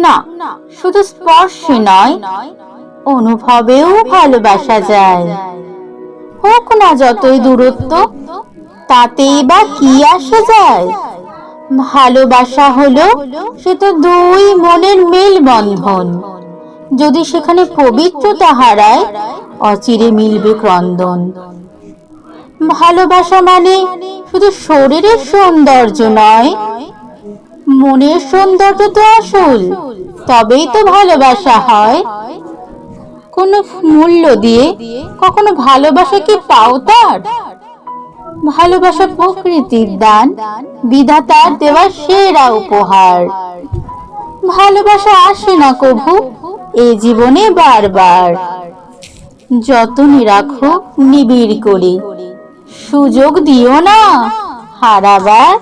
না, শুধু স্পর্শে নয়, অনুভবেও ভালোবাসা যায়। হোক না যতই দূরত্ব, তাতেই বা কি আসে যায়। ভালোবাসা হলো সে তো দুই মনের মেলবন্ধন। যদি সেখানে পবিত্রতা হারায়, অচিরে মিলবে ক্রন্দন। ভালোবাসা মানে শুধু শরীরের সৌন্দর্য নয়, মনের সৌন্দর্য তো আসল, তবেই তো ভালোবাসা হয়। কোনো মূল্য দিয়ে কখনো ভালোবাসা কি পাও তার? ভালোবাসা প্রকৃতির দান, বিধাতার দেওয়া সেরা উপহার। ভালোবাসা আসে না কভু এ জীবনে বারবার। যতনে রাখো নিবিড় করে, সুযোগ দিও না হারাবার।